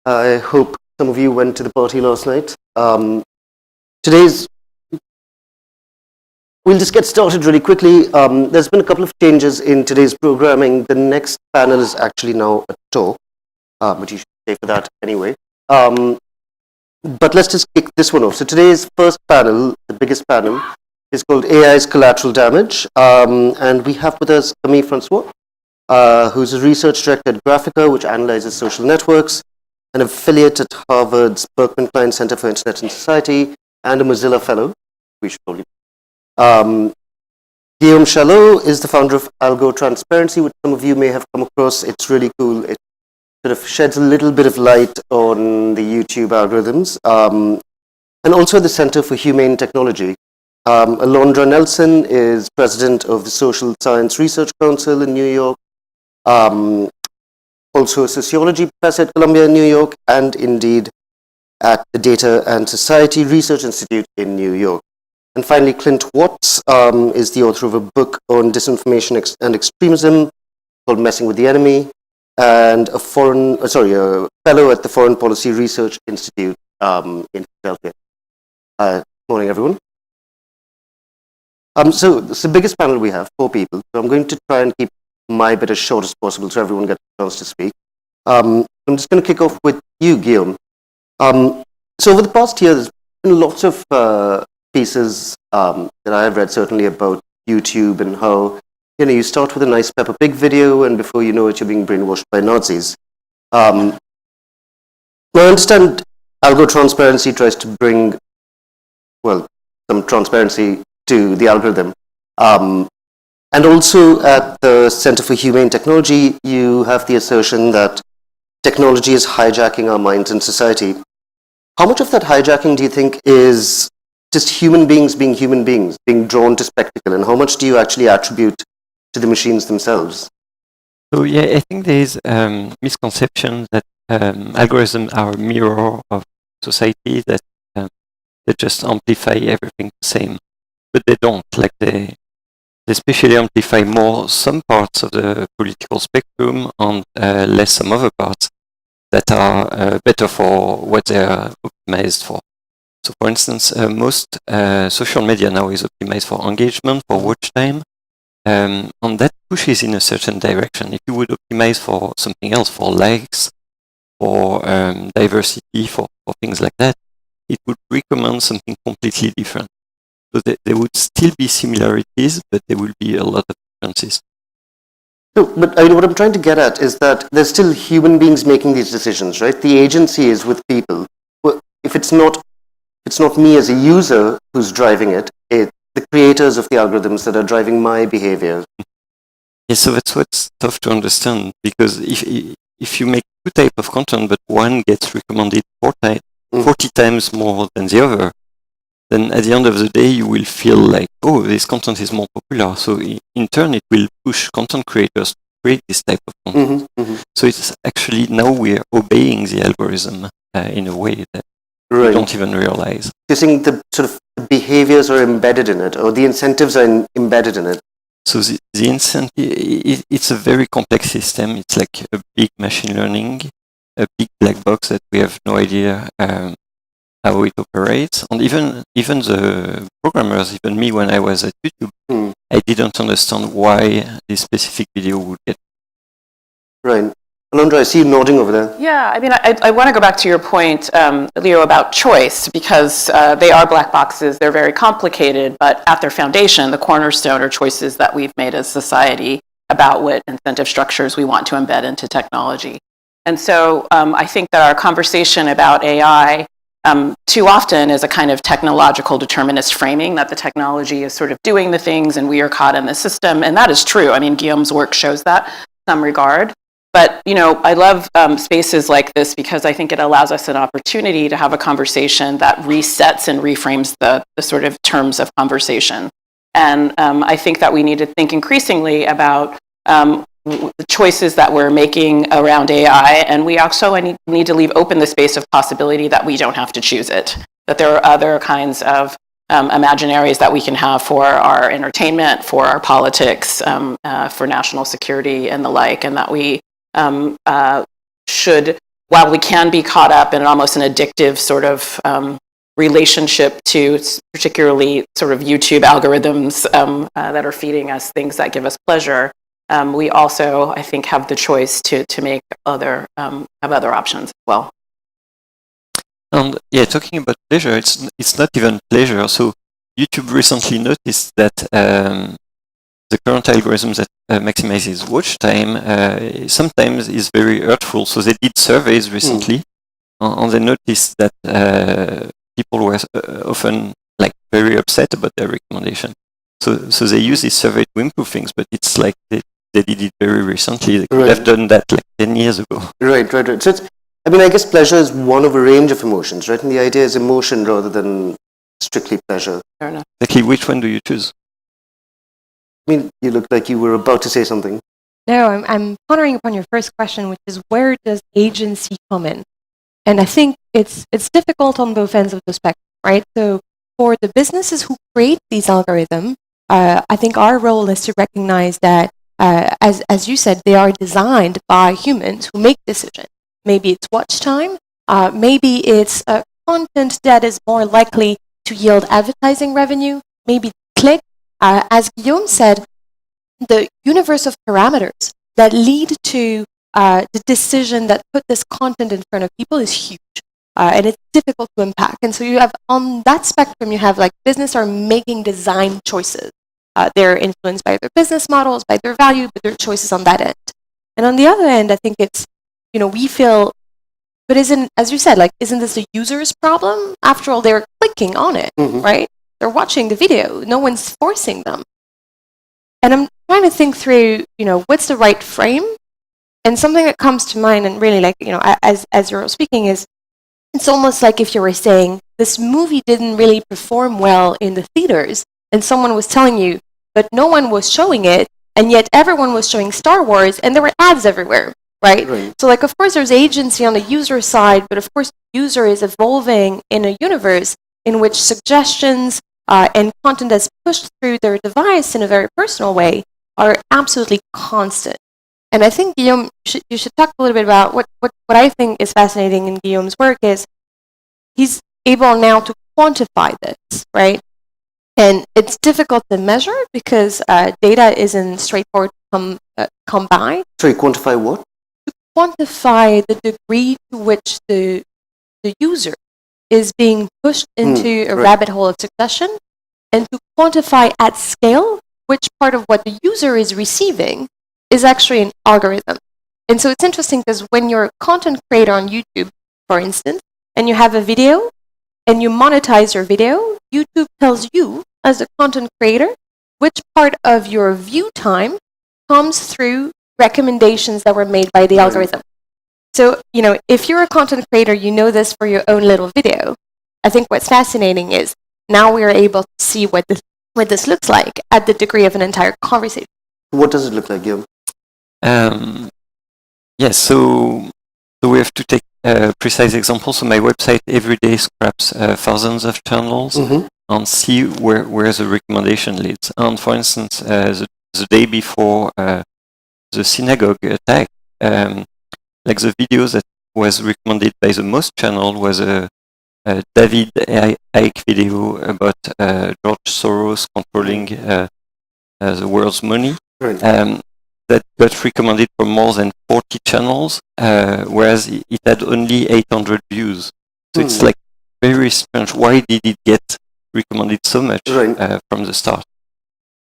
I hope some of you went to the party last night. We'll just get started really quickly. There's been a couple of changes in today's programming. The next panel is actually now a talk, but you should stay for that anyway. But let's just kick this one off. So today's first panel, the biggest panel, is called AI's Collateral Damage. And we have with us Camille Francois, who's a research director at Graphica, which analyzes social networks, an affiliate at Harvard's Berkman Klein Center for Internet and Society, and a Mozilla Fellow. We should probably. Guillaume Chaslot is the founder of AlgoTransparency, which some of you may have come across. It's really cool. It sort of sheds a little bit of light on the YouTube algorithms. And also the Center for Humane Technology. Alondra Nelson is president of the Social Science Research Council in New York. Also a sociology professor at Columbia in New York, and indeed at the Data and Society Research Institute in New York. And finally, Clint Watts is the author of a book on disinformation and extremism called Messing with the Enemy, and a fellow at the Foreign Policy Research Institute in Philadelphia. Morning, everyone. So it's the biggest panel we have, 4 people. So I'm going to try and keep my bit as short as possible so everyone gets a chance to speak. I'm just going to kick off with you, Guillaume. So over the past year, there's been lots of pieces that I have read, certainly about YouTube and how you start with a nice Peppa Pig video, and before you know it, you're being brainwashed by Nazis. Now, I understand AlgoTransparency tries to bring, well, some transparency to the algorithm. And also at the Center for Humane Technology, you have the assertion that technology is hijacking our minds and society. How much of that hijacking do you think is just human beings, being drawn to spectacle, and how much do you actually attribute to the machines themselves? So yeah, I think there is misconception that algorithms are a mirror of society, that they just amplify everything the same, but they don't. Like they especially amplify more some parts of the political spectrum and less some other parts that are better for what they are optimized for. So for instance, most social media now is optimized for engagement, for watch time, and that pushes in a certain direction. If you would optimize for something else, for likes, for diversity, for things like that, it would recommend something completely different. So there would still be similarities, but there will be a lot of differences. No, but what I'm trying to get at is that there's still human beings making these decisions, right? The agency is with people. If it's not me as a user who's driving it, it's the creators of the algorithms that are driving my behavior. Yeah, so that's what's tough to understand, because if you make 2 types of content, but one gets recommended 40 times more than the other, then at the end of the day, you will feel like, oh, this content is more popular. So in turn, it will push content creators to create this type of content. So it's actually, now we're obeying the algorithm in a way that we don't even realize. You're saying the sort of behaviors are embedded in it, or the incentives are embedded in it? So the incentive, it's a very complex system. It's like a big machine learning, a big black box that we have no idea how it operates. And even the programmers, even me when I was at YouTube, I didn't understand why this specific video would get. Right. Alondra, I see you nodding over there. Yeah, I mean, I want to go back to your point, Leo, about choice, because they are black boxes. They're very complicated, but at their foundation, the cornerstone are choices that we've made as society about what incentive structures we want to embed into technology. And so I think that our conversation about AI too often is a kind of technological determinist framing, that the technology is sort of doing the things and we are caught in the system. And that is true. I mean, Guillaume's work shows that in some regard. But, I love spaces like this because I think it allows us an opportunity to have a conversation that resets and reframes the sort of terms of conversation. And I think that we need to think increasingly about the choices that we're making around AI, and we also need to leave open the space of possibility that we don't have to choose it, that there are other kinds of imaginaries that we can have for our entertainment, for our politics, for national security and the like, and that we should while we can be caught up in almost an addictive sort of relationship to particularly sort of YouTube algorithms that are feeding us things that give us pleasure, we also, I think, have the choice to make have other options as well. And yeah, talking about pleasure, it's not even pleasure. So YouTube recently noticed that the current algorithm that maximizes watch time sometimes is very hurtful. So they did surveys recently, and they noticed that people were often like very upset about their recommendation. So they use this survey to improve things, but it's like they did it very recently. They could have done that like 10 years ago. Right. So I guess pleasure is one of a range of emotions, right? And the idea is emotion rather than strictly pleasure. Fair enough. Exactly. Which one do you choose? I mean, you look like you were about to say something. No, I'm pondering upon your first question, which is where does agency come in? And I think it's difficult on both ends of the spectrum, right? So for the businesses who create these algorithms, I think our role is to recognize that, as you said, they are designed by humans who make decisions. Maybe it's watch time, maybe it's content that is more likely to yield advertising revenue, maybe click. As Guillaume said, the universe of parameters that lead to the decision that put this content in front of people is huge, and it's difficult to unpack. And so you have, on that spectrum, you have like business are making design choices. They're influenced by their business models, by their value, but their choices on that end. And on the other end, I think it's, we feel, but as you said, like, isn't this a user's problem? After all, they're clicking on it, right? They're watching the video. No one's forcing them. And I'm trying to think through, what's the right frame? And something that comes to mind, and really, like, as you're speaking, is it's almost like if you were saying this movie didn't really perform well in the theaters, and someone was telling you, but no one was showing it, and yet everyone was showing Star Wars, and there were ads everywhere, right? So, like, of course, there's agency on the user side, but of course, the user is evolving in a universe in which suggestions and content that's pushed through their device in a very personal way are absolutely constant. And I think, Guillaume, you should talk a little bit about what I think is fascinating in Guillaume's work is he's able now to quantify this, right? And it's difficult to measure because data isn't straightforward to come by. Sorry, quantify what? To quantify the degree to which the user is being pushed into a rabbit hole of suggestion, and to quantify at scale which part of what the user is receiving is actually an algorithm. And so it's interesting because when you're a content creator on YouTube, for instance, and you have a video and you monetize your video, YouTube tells you as a content creator which part of your view time comes through recommendations that were made by the algorithm. So, if you're a content creator, you know this for your own little video. I think what's fascinating is now we are able to see what this looks like at the degree of an entire conversation. What does it look like, Guillaume? Yes, so we have to take a precise example. So my website every day scraps thousands of channels and see where the recommendation leads. And for instance, the day before the synagogue attack, like the video that was recommended by the most channel was a David Icke video about George Soros controlling the world's money. That got recommended for more than 40 channels, whereas it had only 800 views. So it's like very strange. Why did it get recommended so much from the start?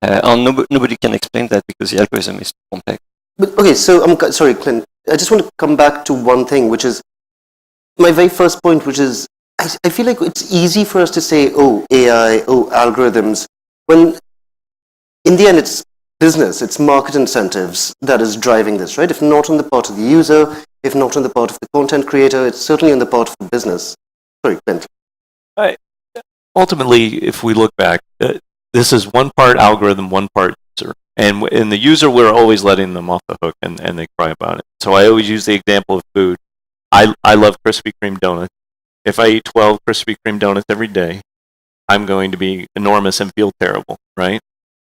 And nobody can explain that because the algorithm is too complex. But okay, so I'm sorry, Clint. I just want to come back to one thing, which is my very first point, which is I feel like it's easy for us to say, oh, AI, oh, algorithms, when in the end it's business, it's market incentives that is driving this, right? If not on the part of the user, if not on the part of the content creator, it's certainly on the part of the business. Sorry, Clint. Ultimately, if we look back, this is one part algorithm, one part user. And in the user, we're always letting them off the hook and they cry about it. So I always use the example of food. I love Krispy Kreme donuts. If I eat 12 Krispy Kreme donuts every day, I'm going to be enormous and feel terrible, right?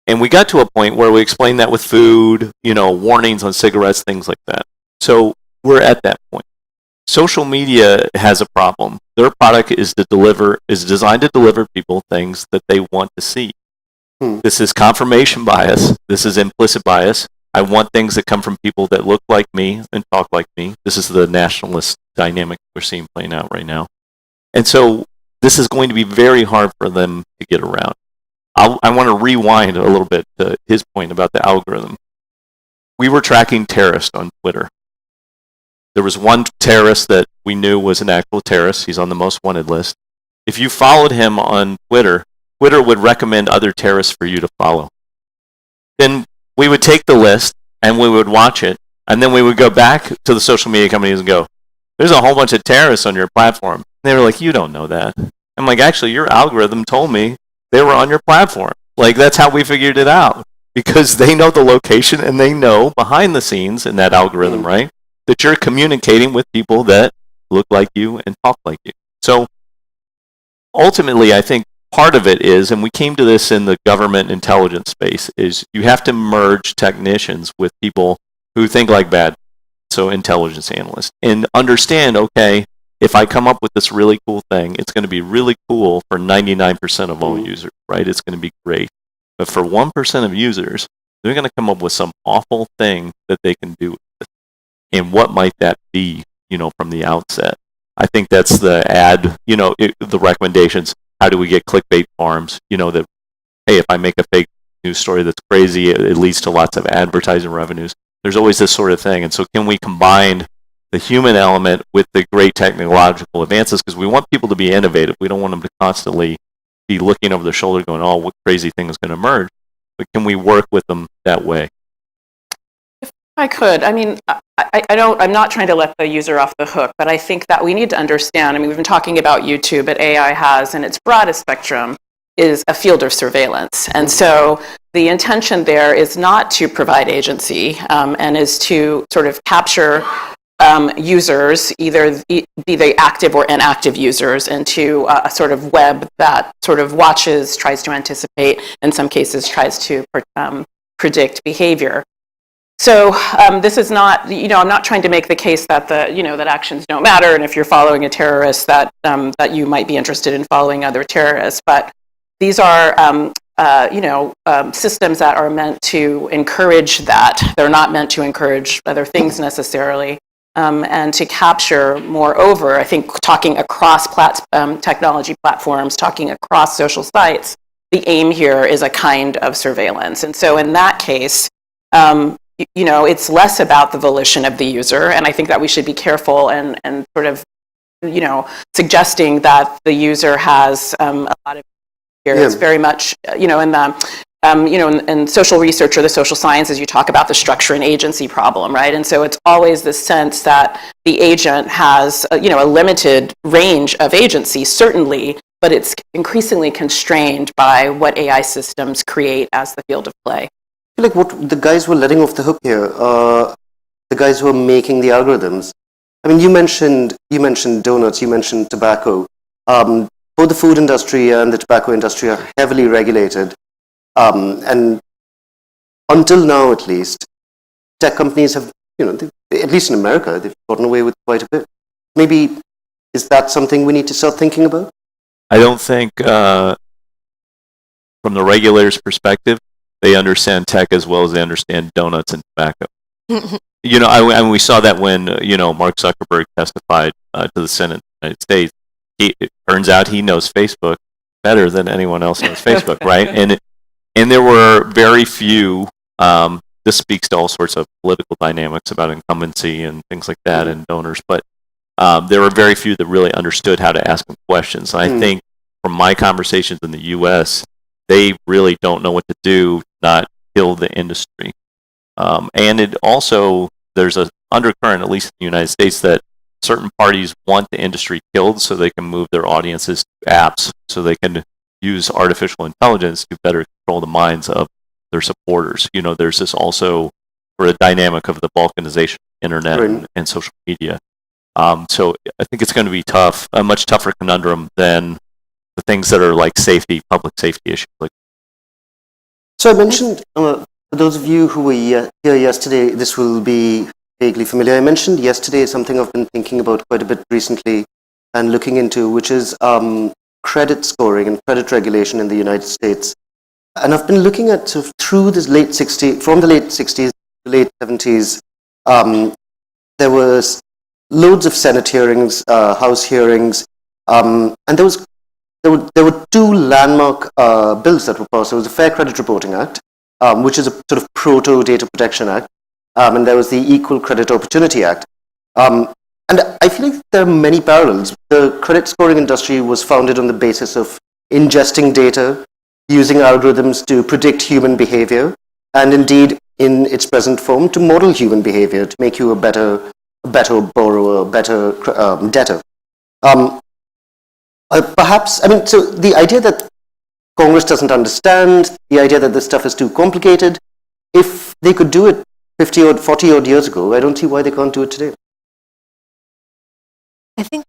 And we got to a point where we explained that with food, warnings on cigarettes, things like that. So we're at that point. social media has a problem. Their product is designed to deliver people things that they want to see. This is confirmation bias. This is implicit bias. I want things that come from people that look like me and talk like me. This is the nationalist dynamic we're seeing playing out right now. And so this is going to be very hard for them to get around. I want to rewind a little bit to his point about the algorithm. We were tracking terrorists on Twitter. There was one terrorist that we knew was an actual terrorist. He's on the most wanted list. If you followed him on Twitter, Twitter would recommend other terrorists for you to follow. Then we would take the list and we would watch it, and then we would go back to the social media companies and go, there's a whole bunch of terrorists on your platform. And they were like, you don't know that. I'm like, actually, your algorithm told me they were on your platform. Like, that's how we figured it out. Because they know the location and they know behind the scenes in that algorithm, right, that you're communicating with people that look like you and talk like you. So ultimately, I think part of it is, and we came to this in the government intelligence space, is you have to merge technicians with people who think like bad, so intelligence analysts, and understand, okay, if I come up with this really cool thing, it's going to be really cool for 99% of all users, right? It's going to be great. But for 1% of users, they're going to come up with some awful thing that they can do with it. And what might that be, from the outset? I think that's the the recommendations. How do we get clickbait farms? That, hey, if I make a fake news story that's crazy, it leads to lots of advertising revenues. There's always this sort of thing. And so can we combine the human element with the great technological advances? Because we want people to be innovative. We don't want them to constantly be looking over their shoulder going, oh, what crazy thing is going to emerge? But can we work with them that way? If I could, I mean, I'm not trying to let the user off the hook, but I think that we need to understand, we've been talking about YouTube, but AI has, in its broadest spectrum, is a field of surveillance. And so the intention there is not to provide agency, and is to sort of capture users, either be they active or inactive users, into a sort of web that sort of watches, tries to anticipate, in some cases tries to predict behavior. So this is not, I'm not trying to make the case that that actions don't matter, and if you're following a terrorist, that you might be interested in following other terrorists. But these are, systems that are meant to encourage that. They're not meant to encourage other things necessarily. And to capture, moreover, I think talking across technology platforms, talking across social sites, the aim here is a kind of surveillance. And so in that case, it's less about the volition of the user. And I think that we should be careful and sort of, suggesting that the user has a lot of here. It's very much, in social research or the social sciences, you talk about the structure and agency problem, right? And so it's always the sense that the agent has, a limited range of agency, certainly, but it's increasingly constrained by what AI systems create as the field of play. I feel like what the guys were letting off the hook here, the guys who are making the algorithms. I mean, you mentioned donuts, you mentioned tobacco. Both the food industry and the tobacco industry are heavily regulated. And until now, at least, tech companies have, at least in America, they've gotten away with quite a bit. Maybe, is that something we need to start thinking about? I don't think, from the regulator's perspective, they understand tech as well as they understand donuts and tobacco. And we saw that when, Mark Zuckerberg testified to the Senate of the United States. It turns out he knows Facebook better than anyone else knows Facebook, right? And there were very few, this speaks to all sorts of political dynamics about incumbency and things like that and donors, but there were very few that really understood how to ask them questions. And I think from my conversations in the U.S., they really don't know what to do, not kill the industry. And it also, there's an undercurrent, at least in the United States, that certain parties want the industry killed so they can move their audiences to apps, so they can use artificial intelligence to better control the minds of their supporters. There's this also for a dynamic of the balkanization of the internet and social media. So I think it's going to be tough, a much tougher conundrum than the things that are like safety, public safety issues. So I mentioned, for those of you who were here yesterday, this will be vaguely familiar. I mentioned yesterday something I've been thinking about quite a bit recently and looking into, which is credit scoring and credit regulation in the United States. And I've been looking at sort of through this from the late 60s to late 70s, there was loads of Senate hearings, House hearings, and there were two landmark bills that were passed. There was the Fair Credit Reporting Act, which is a sort of proto-data protection act, and there was the Equal Credit Opportunity Act. And I feel like there are many parallels. The credit scoring industry was founded on the basis of ingesting data, using algorithms to predict human behavior, and indeed, in its present form, to model human behavior, to make you a better borrower, a better debtor. Perhaps, I mean, so the idea that Congress doesn't understand, the idea that this stuff is too complicated, if they could do it 50 or 40 odd years ago, I don't see why they can't do it today. I think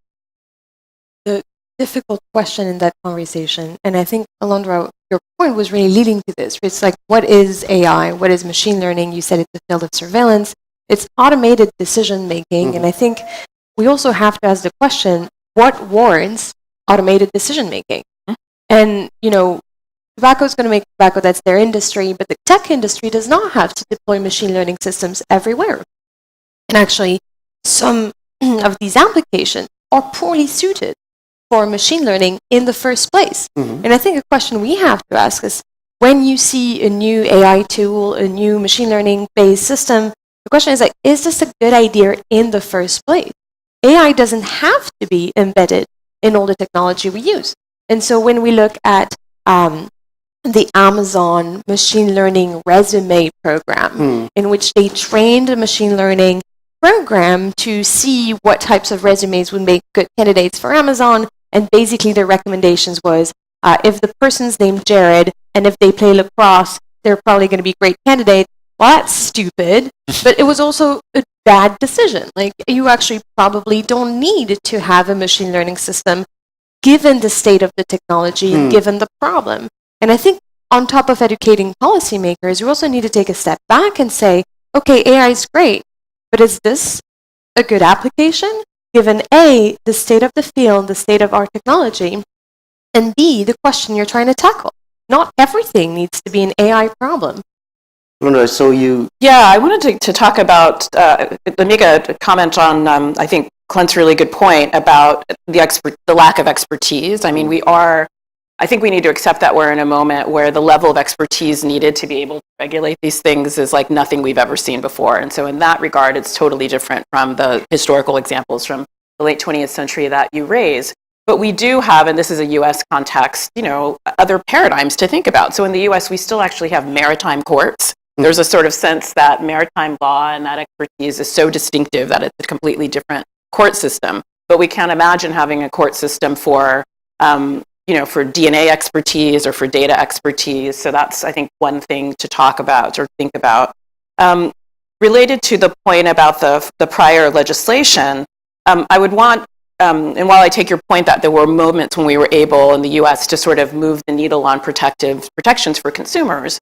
the difficult question in that conversation, and I think, Alondra, your point was really leading to this. It's like, what is AI? What is machine learning? You said it's the field of surveillance. It's automated decision making. And I think we also have to ask the question, what warrants automated decision making? And, you know, tobacco is going to make tobacco, that's their industry, but the tech industry does not have to deploy machine learning systems everywhere. And actually, some of these applications are poorly suited for machine learning in the first place. And I think a question we have to ask is, when you see a new AI tool, a new machine learning based system, the question is like, is this a good idea in the first place? AI doesn't have to be embedded in all the technology we use. And so when we look at the Amazon machine learning resume program, in which they trained a machine learning program to see what types of resumes would make good candidates for Amazon, and basically their recommendations was, if the person's named Jared, and if they play lacrosse, they're probably going to be great candidates. Well, that's stupid, but it was also a bad decision. Like, you actually probably don't need to have a machine learning system given the state of the technology and given the problem. And I think on top of educating policymakers, you also need to take a step back and say, okay, AI is great, but is this a good application given A, the state of the field, the state of our technology, and B, the question you're trying to tackle? Not everything needs to be an AI problem. Alondra, so you... Yeah, I wanted to talk about, make a comment on, I think, Clint's really good point about the lack of expertise. I mean, I think we need to accept that we're in a moment where the level of expertise needed to be able to regulate these things is like nothing we've ever seen before. And so in that regard, it's totally different from the historical examples from the late 20th century that you raise. But we do have, and this is a US context, you know, other paradigms to think about. So in the US, we still actually have maritime courts. There's a sort of sense that maritime law and that expertise is so distinctive that it's a completely different court system. But we can't imagine having a court system for, you know, for DNA expertise or for data expertise. So that's, I think, one thing to talk about or think about. Related to the point about the prior legislation, I would want, and while I take your point that there were moments when we were able in the US to sort of move the needle on protections for consumers,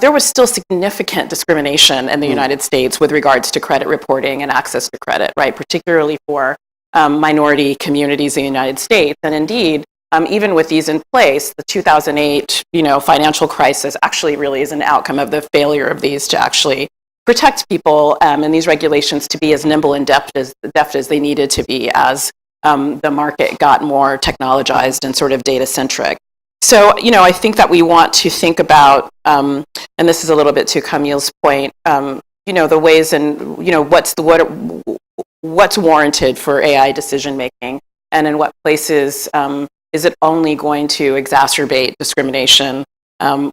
there was still significant discrimination in the United States with regards to credit reporting and access to credit, right? Particularly for minority communities in the United States. And indeed, even with these in place, the 2008, you know, financial crisis actually really is an outcome of the failure of these to actually protect people and these regulations to be as nimble and deft as they needed to be as the market got more technologized and sort of data centric. So, you know, I think that we want to think about, and this is a little bit to Camille's point, you know, the ways and, you know, what's warranted for AI decision making, and in what places is it only going to exacerbate discrimination, and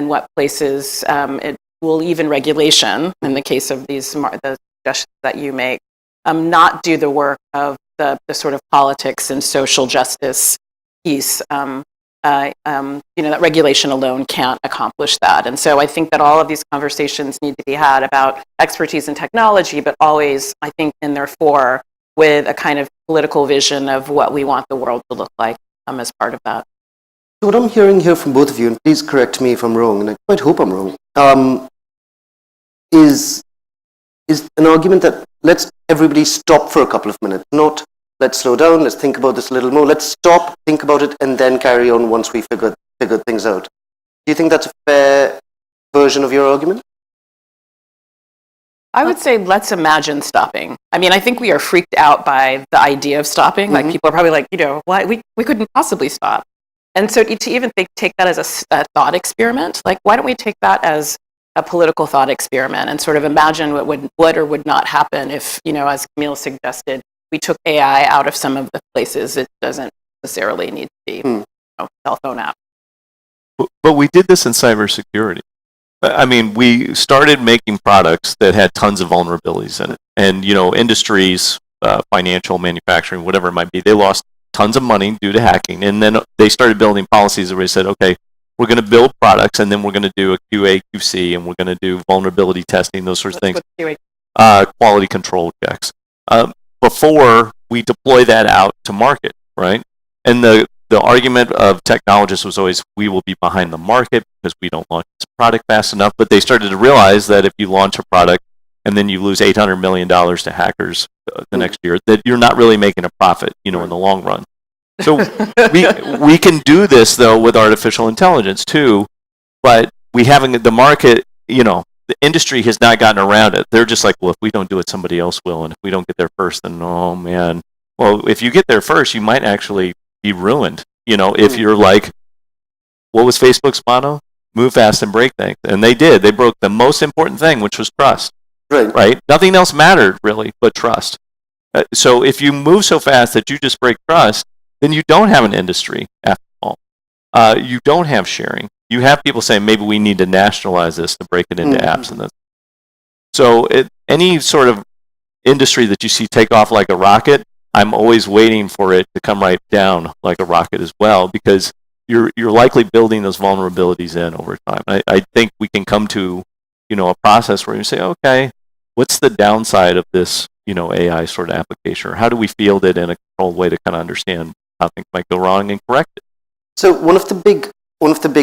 what places it will even regulation, in the case of the suggestions that you make, not do the work of the sort of politics and social justice piece. You know, that regulation alone can't accomplish that. And so I think that all of these conversations need to be had about expertise in technology, but always, I think, in their fore with a kind of political vision of what we want the world to look like as part of that. So what I'm hearing here from both of you, and please correct me if I'm wrong, and I quite hope I'm wrong, is is an argument that let's everybody stop for a couple of minutes, not let's slow down, let's think about this a little more, let's stop, think about it, and then carry on once we figured things out. Do you think that's a fair version of your argument? I would say let's imagine stopping. I mean, I think we are freaked out by the idea of stopping. Like people are probably like, why we couldn't possibly stop. And so to even take that as a thought experiment, like why don't we take that as a political thought experiment and sort of imagine what would or would not happen if, as Camille suggested, we took AI out of some of the places it doesn't necessarily need to be, cell phone app. But we did this in cybersecurity. I mean, we started making products that had tons of vulnerabilities in it. And, industries, financial, manufacturing, whatever it might be, they lost tons of money due to hacking. And then they started building policies where they said, okay, we're going to build products and then we're going to do a QA, QC, and we're going to do vulnerability testing, those sorts of things. Quality control checks. Before we deploy that out to market, right? And the argument of technologists was always, we will be behind the market because we don't launch this product fast enough. But they started to realize that if you launch a product and then you lose $800 million to hackers the next year, that you're not really making a profit, in the long run. So we can do this, though, with artificial intelligence, too. But we haven't, the market, the industry has not gotten around it. They're just like, well, if we don't do it, somebody else will. And if we don't get there first, then, oh, man. Well, if you get there first, you might actually be ruined. If you're like, what was Facebook's motto? Move fast and break things. And they did. They broke the most important thing, which was trust. Right? Nothing else mattered, really, but trust. So if you move so fast that you just break trust, then you don't have an industry after all. You don't have sharing. You have people saying, maybe we need to nationalize this to break it into apps. And so any sort of industry that you see take off like a rocket, I'm always waiting for it to come right down like a rocket as well, because you're likely building those vulnerabilities in over time. I think we can come to, a process where you say, okay, what's the downside of this, AI sort of application, or how do we field it in a controlled way to kind of understand how things might go wrong and correct it? So one of the big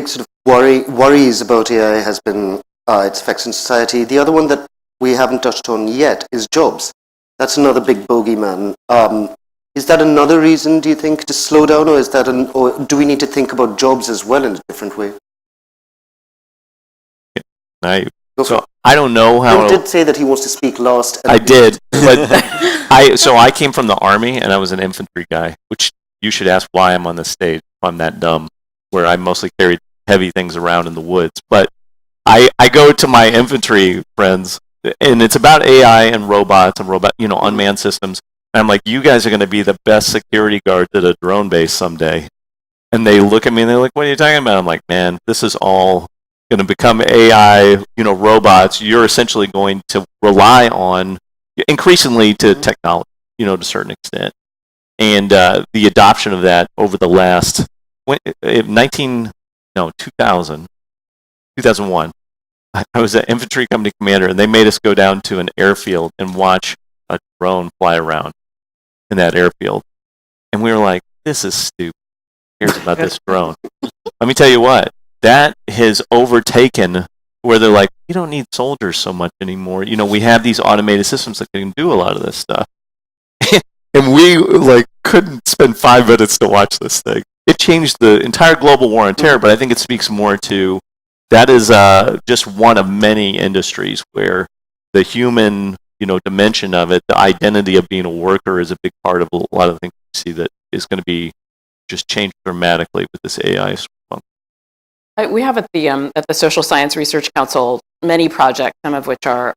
sort of worries about AI has been its effects in society. The other one that we haven't touched on yet is jobs. That's another big bogeyman. Is that another reason, do you think, to slow down, or do we need to think about jobs as well in a different way? I don't know how. He did say that he wants to speak last. I did, but I came from the Army and I was an infantry guy, which you should ask why I'm on this stage. I'm that dumb, where I mostly carried heavy things around in the woods. But I go to my infantry friends, and it's about AI and robots and unmanned systems. And I'm like, you guys are going to be the best security guards at a drone base someday. And they look at me and they're like, what are you talking about? I'm like, man, this is all going to become AI, robots. You're essentially going to rely on increasingly to technology, to a certain extent. And the adoption of that over the last 2001, I was an infantry company commander, and they made us go down to an airfield and watch a drone fly around in that airfield. And we were like, this is stupid. Who cares about this drone? Let me tell you what, that has overtaken where they're like, you don't need soldiers so much anymore. We have these automated systems that can do a lot of this stuff. And we couldn't spend 5 minutes to watch this thing. It changed the entire global war on terror, but I think it speaks more to that is just one of many industries where the human, dimension of it, the identity of being a worker is a big part of a lot of the things we see that is going to be just changed dramatically with this AI. We have at the Social Science Research Council many projects, some of which are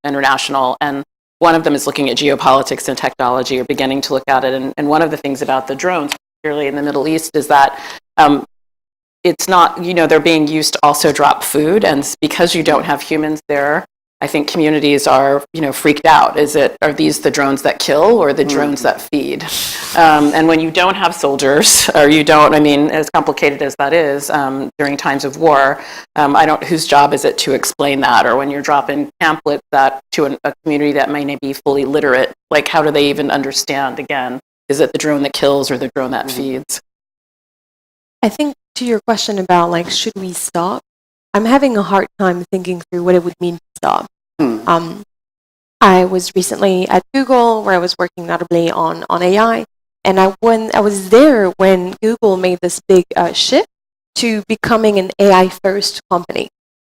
international, and one of them is looking at geopolitics and technology, or beginning to look at it. And one of the things about the drones, particularly in the Middle East, is that it's not, they're being used to also drop food. And because you don't have humans there, I think communities are, freaked out. Are these the drones that kill or the drones that feed? And when you don't have soldiers, or as complicated as that is, during times of war, whose job is it to explain that? Or when you're dropping pamphlets to a community that may not be fully literate, how do they even understand, again, is it the drone that kills or the drone that feeds? I think to your question about should we stop? I'm having a hard time thinking through what it would mean to stop. I was recently at Google, where I was working notably on AI. And when I was there when Google made this big shift to becoming an AI-first company.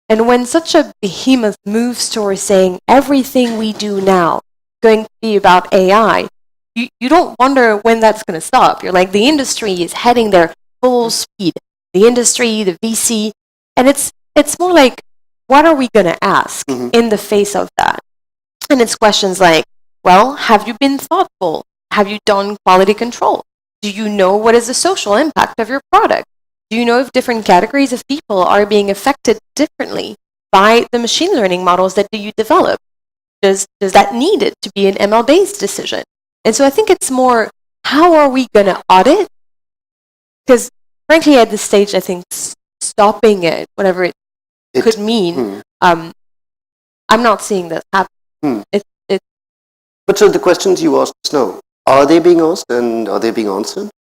And when such a behemoth moves towards saying everything we do now is going to be about AI, you don't wonder when that's going to stop. You're like, the industry is heading there full speed. The industry, the VC, and it's more like, what are we going to ask in the face of that? And it's questions like, well, have you been thoughtful? Have you done quality control? Do you know what is the social impact of your product? Do you know if different categories of people are being affected differently by the machine learning models that you develop? Does that need it to be an ML-based decision? And so I think it's more, how are we going to audit? Because frankly, at this stage, I think stopping it, whatever it could mean, I'm not seeing this happen. But so the questions you asked just now, are they being asked and are they being answered?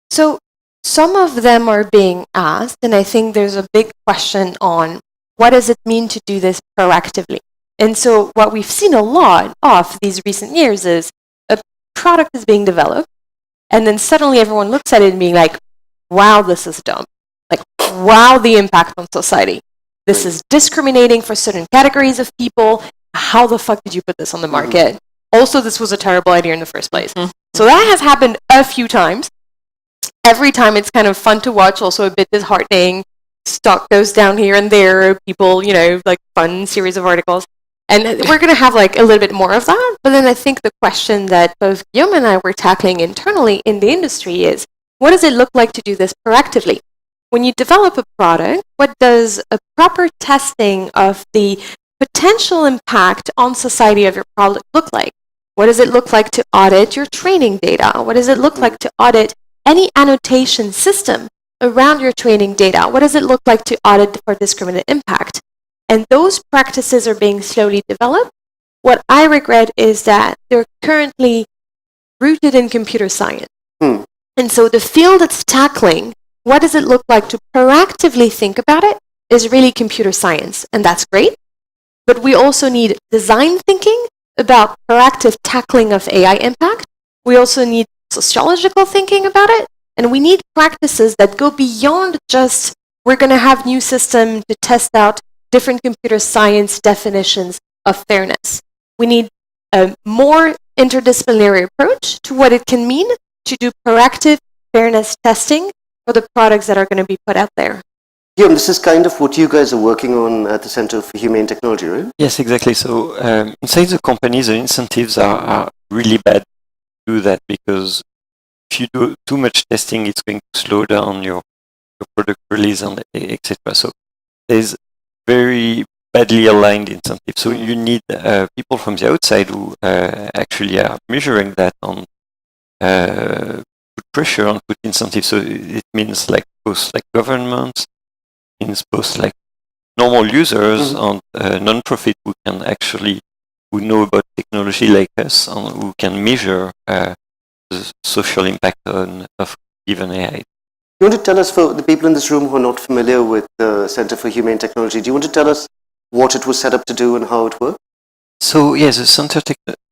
So some of them are being asked, and I think there's a big question on what does it mean to do this proactively? And so what we've seen a lot of these recent years is a product is being developed, and then suddenly everyone looks at it and being like, wow, this is dumb. Like, wow, the impact on society. This is discriminating for certain categories of people. How the fuck did you put this on the market? Also, this was a terrible idea in the first place. So that has happened a few times. Every time it's kind of fun to watch, also a bit disheartening. Stock goes down here and there. People, like fun series of articles. And we're going to have like a little bit more of that. But then I think the question that both Guillaume and I were tackling internally in the industry is, what does it look like to do this proactively? When you develop a product, what does a proper testing of the potential impact on society of your product look like? What does it look like to audit your training data? What does it look like to audit any annotation system around your training data? What does it look like to audit for discriminant impact? And those practices are being slowly developed. What I regret is that they're currently rooted in computer science. And so the field that's tackling what does it look like to proactively think about it is really computer science. And that's great. But we also need design thinking about proactive tackling of AI impact. We also need sociological thinking about it. And we need practices that go beyond just, we're going to have new system to test out different computer science definitions of fairness. We need a more interdisciplinary approach to what it can mean to do proactive fairness testing for the products that are going to be put out there. Guillaume, this is kind of what you guys are working on at the Center for Humane Technology, right? Yes, exactly. So inside the company, the incentives are really bad to do that, because if you do too much testing, it's going to slow down your product release and etc. So there's very badly aligned incentives. So you need people from the outside who actually are measuring that on put pressure on put incentives. So it means like both like governments, means both like normal users and non-profit who can actually who know about technology like us and who can measure the social impact of given AI. You want to tell us, for the people in this room who are not familiar with the Center for Humane Technology, do you want to tell us what it was set up to do and how it worked? So yes, the Center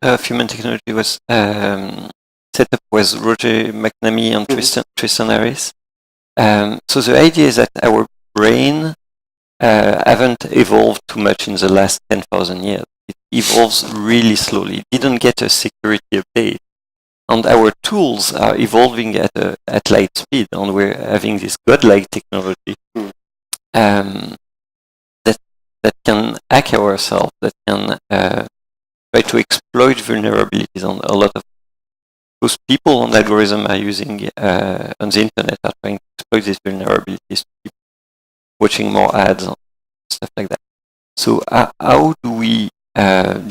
of Human Technology was set up with Roger McNamee and Tristan Harris. So the idea is that our brain haven't evolved too much in the last 10,000 years. It evolves really slowly. It didn't get a security update. And our tools are evolving at light speed, and we're having this godlike technology that can hack ourselves, that can try to exploit vulnerabilities. And a lot of those people and algorithms are using on the internet are trying to exploit these vulnerabilities to keep watching more ads and stuff like that. So how do we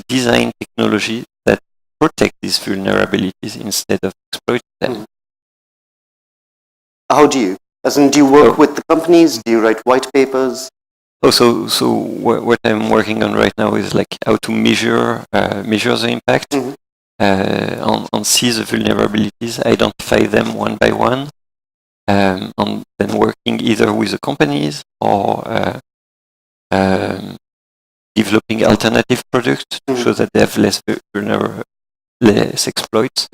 design technology that protect these vulnerabilities instead of exploiting them? How do you? As in, do you work with the companies? Do you write white papers? So what I'm working on right now is like how to measure the impact, and see the vulnerabilities, identify them one by one, and then working either with the companies or developing alternative products to show that they have less exploits.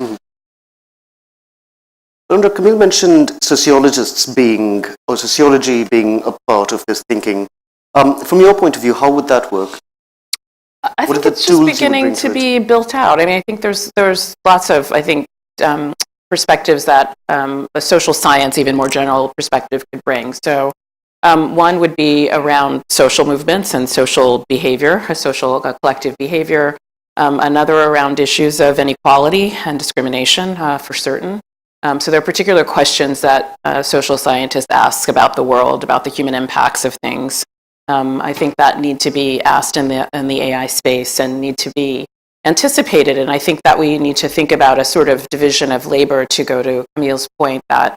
Alondra, Camille mentioned sociology being a part of this thinking. From your point of view, how would that work? I think it's just beginning to be built out. I mean, I think there's lots of, perspectives that a social science, even more general perspective, could bring. So one would be around social movements and social behavior, collective behavior. Another around issues of inequality and discrimination, for certain. So there are particular questions that social scientists ask about the world, about the human impacts of things. I think that need to be asked in the AI space and need to be anticipated. And I think that we need to think about a sort of division of labor, to go to Camille's point, that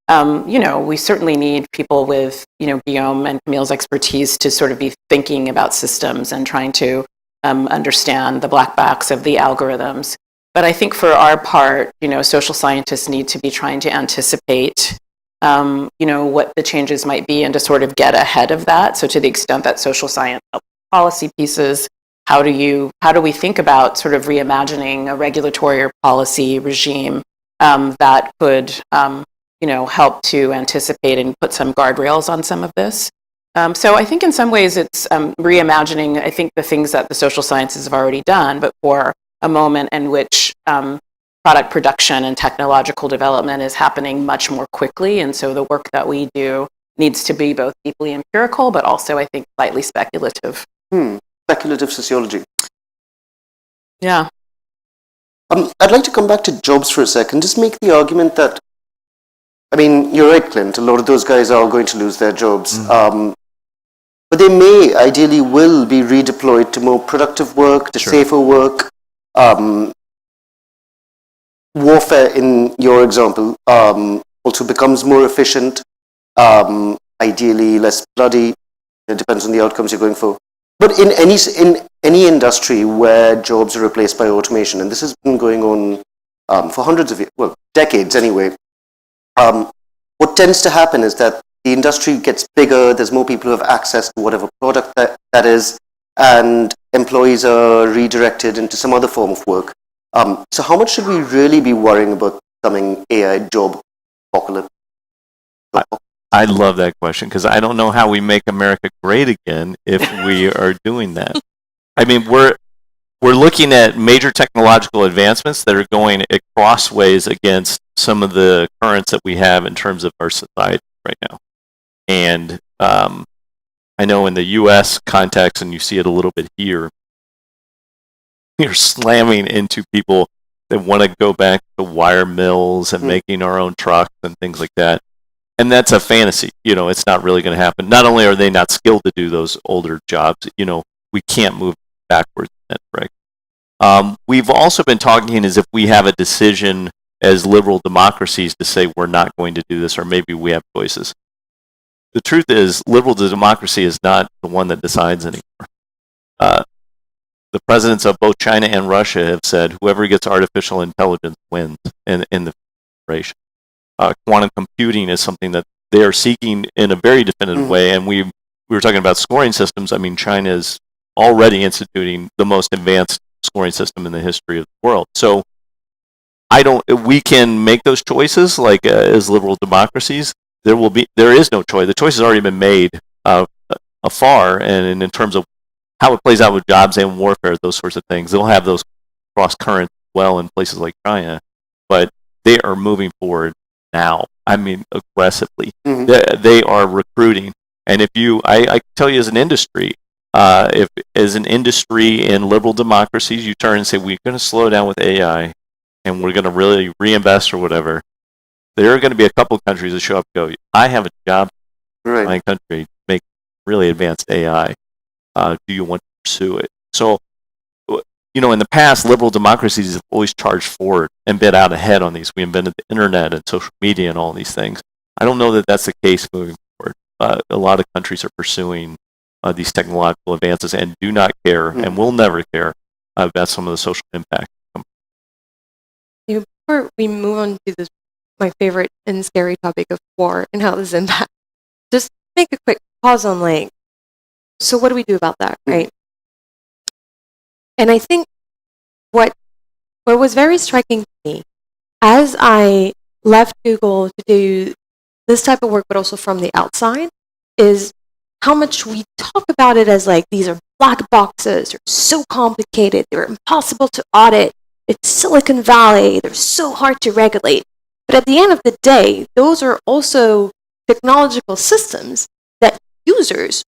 we certainly need people with Guillaume and Camille's expertise to sort of be thinking about systems and trying to understand the black box of the algorithms. But I think for our part, social scientists need to be trying to anticipate what the changes might be and to sort of get ahead of that. So to the extent that social science helps policy pieces, how do we think about sort of reimagining a regulatory or policy regime that could, help to anticipate and put some guardrails on some of this? So I think in some ways it's reimagining, I think, the things that the social sciences have already done, but for a moment in which product production and technological development is happening much more quickly. And so the work that we do needs to be both deeply empirical, but also, I think, slightly speculative. Speculative sociology. Yeah. I'd like to come back to jobs for a second. Just make the argument that, you're right, Clint, a lot of those guys are going to lose their jobs. But they may, ideally will, be redeployed to more productive work, to safer work. Warfare, in your example, also becomes more efficient, ideally less bloody. It depends on the outcomes you're going for. But in any industry where jobs are replaced by automation, and this has been going on for hundreds of years, well, decades anyway, what tends to happen is that the industry gets bigger, there's more people who have access to whatever product that is, and employees are redirected into some other form of work. So how much should we really be worrying about becoming AI job apocalypse? I love that question, because I don't know how we make America great again if we are doing that. We're looking at major technological advancements that are going crossways against some of the currents that we have in terms of our society right now. And I know in the U.S. context, and you see it a little bit here, you're slamming into people that want to go back to wire mills and making our own trucks and things like that. And that's a fantasy. It's not really going to happen. Not only are they not skilled to do those older jobs, we can't move backwards in that direction. We've also been talking as if we have a decision as liberal democracies to say we're not going to do this, or maybe we have choices. The truth is, liberal democracy is not the one that decides anymore. The presidents of both China and Russia have said whoever gets artificial intelligence wins in the federation. Quantum computing is something that they are seeking in a very definitive way, and we were talking about scoring systems. China is already instituting the most advanced scoring system in the history of the world. So we can make those choices as liberal democracies. There is no choice. The choice has already been made afar, and in terms of how it plays out with jobs and warfare, those sorts of things, they'll have those cross currents well in places like China, but they are moving forward now. Aggressively. They are recruiting, and I can tell you as an industry, if as an industry in liberal democracies, you turn and say we're going to slow down with AI, and we're going to really reinvest or whatever, there are going to be a couple countries that show up and go, I have a job in my country to make really advanced AI. Do you want to pursue it? So, in the past, liberal democracies have always charged forward and been out ahead on these. We invented the internet and social media and all these things. I don't know that that's the case moving forward. A lot of countries are pursuing these technological advances and do not care and will never care about some of the social impact. Before we move on to this, my favorite and scary topic of war and how this impacts, just make a quick pause on so what do we do about that, right? And I think what was very striking to me as I left Google to do this type of work, but also from the outside, is how much we talk about it as like these are black boxes, they're so complicated, they're impossible to audit, it's Silicon Valley, they're so hard to regulate. But at the end of the day, those are also technological systems that users,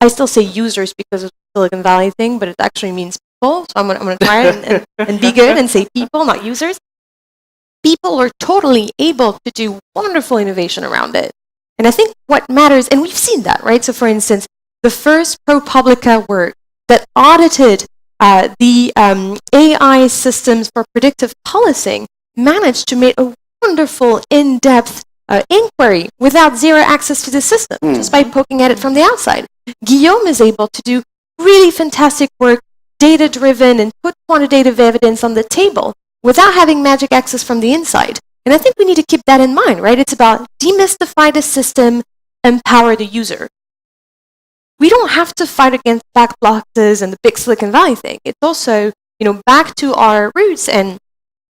I still say users because of the Silicon Valley thing, but it actually means people, so I'm going to try and be good and say people, not users. People are totally able to do wonderful innovation around it. And I think what matters, and we've seen that, right? So for instance, the first ProPublica work that audited the AI systems for predictive policing managed to make a wonderful in-depth inquiry without zero access to the system, just by poking at it from the outside. Guillaume is able to do really fantastic work, data-driven, and put quantitative evidence on the table without having magic access from the inside. And I think we need to keep that in mind, right? It's about demystify the system, empower the user. We don't have to fight against black boxes and the big Silicon Valley thing. It's also, back to our roots. And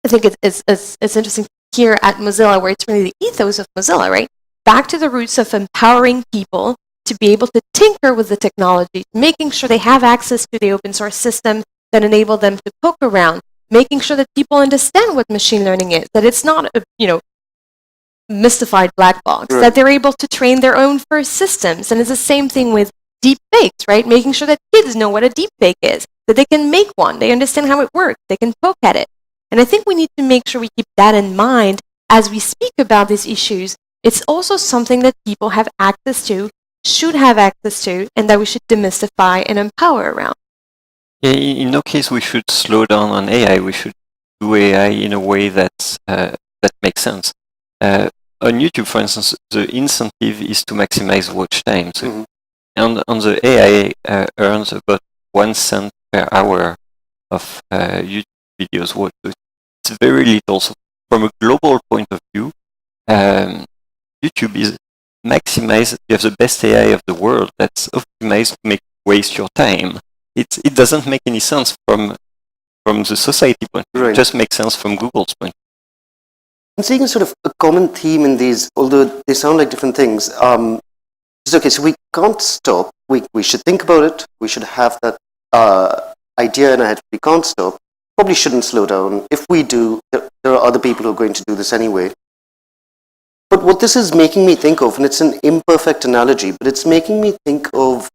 I think it's interesting here at Mozilla, where it's really the ethos of Mozilla, right? Back to the roots of empowering people to be able to tinker with the technology, making sure they have access to the open source system that enable them to poke around, making sure that people understand what machine learning is, that it's not a, mystified black box, Right. that they're able to train their own first systems. And it's the same thing with deep fakes, right? Making sure that kids know what a deep fake is, that they can make one, they understand how it works, they can poke at it. And I think we need to make sure we keep that in mind as we speak about these issues. It's also something that people have access to, should have access to, and that we should demystify and empower around. Yeah, in no case we should slow down on AI. We should do AI in a way that makes sense. On YouTube, for instance, the incentive is to maximize watch time. So, and on the AI earns about 1 cent per hour of YouTube videos watched. So it's very little. So from a global point of view, YouTube is maximized. You have the best AI of the world that's optimized to make waste your time. It doesn't make any sense from the society point of view. Right. It just makes sense from Google's point. I'm seeing a sort of a common theme in these, although they sound like different things. It's okay, so we can't stop. We should think about it. We should have that idea in our head. We can't stop. Probably shouldn't slow down. If we do, there are other people who are going to do this anyway. But what this is making me think of, and it's an imperfect analogy, but it's making me think of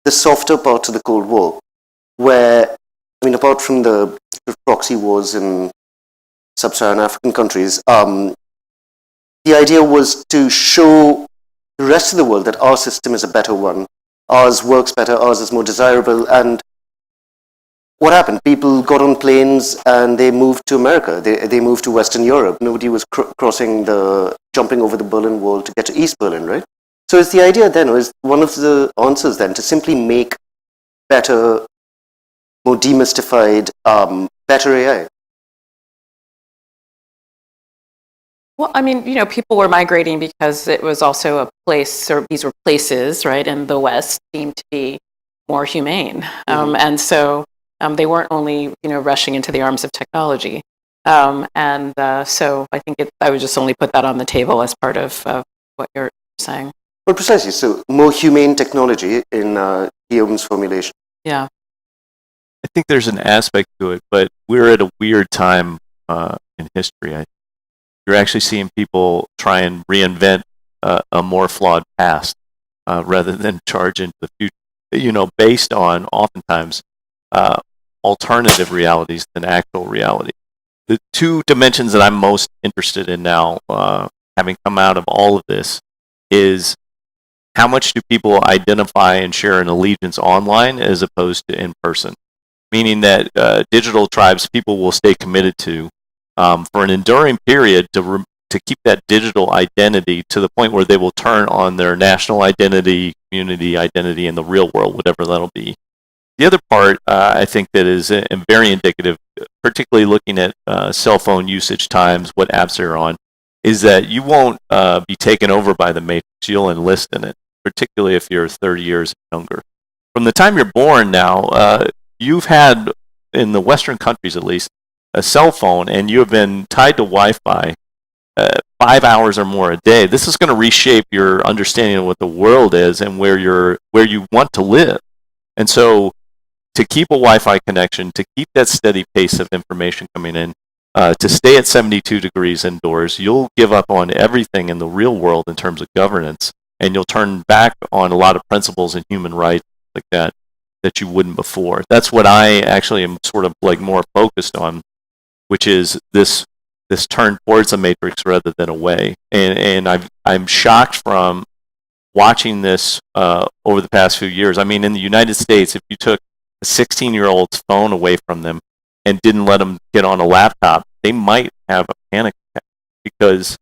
the softer parts of the Cold War, where, apart from the proxy wars in sub-Saharan African countries, the idea was to show the rest of the world that our system is a better one. Ours works better, ours is more desirable. And what happened? People got on planes and they moved to America. They moved to Western Europe. Nobody was jumping over the Berlin Wall to get to East Berlin, right? So is the idea then, or is one of the answers then, to simply make better, more demystified, better AI? Well, people were migrating because it was also a place, or these were places, right, in the West deemed to be more humane. And so they weren't only, rushing into the arms of technology. So I think I would just only put that on the table as part of what you're saying. Well, precisely. So more humane technology in Guillaume's formulation. Yeah. I think there's an aspect to it, but we're at a weird time in history. You're actually seeing people try and reinvent a more flawed past rather than charge into the future, based on oftentimes alternative realities than actual reality. The two dimensions that I'm most interested in now, having come out of all of this, is how much do people identify and share an allegiance online as opposed to in person? Meaning that digital tribes people will stay committed to for an enduring period to keep that digital identity to the point where they will turn on their national identity, community identity in the real world, whatever that'll be. The other part, I think that is very indicative, particularly looking at cell phone usage times, what apps they're on, is that you won't be taken over by the matrix. You'll enlist in it, particularly if you're 30 years younger. From the time you're born now, you've had, in the Western countries at least, a cell phone and you have been tied to Wi-Fi 5 hours or more a day, this is going to reshape your understanding of what the world is and where you want to live. And so to keep a Wi-Fi connection, to keep that steady pace of information coming in, to stay at 72 degrees indoors, you'll give up on everything in the real world in terms of governance, and you'll turn back on a lot of principles and human rights like that you wouldn't before. That's what I actually am sort of like more focused on, which is this turn towards a matrix rather than away. And I'm shocked from watching this over the past few years. I mean, in the United States, if you took a 16-year-old's phone away from them and didn't let them get on a laptop, they might have a panic attack because,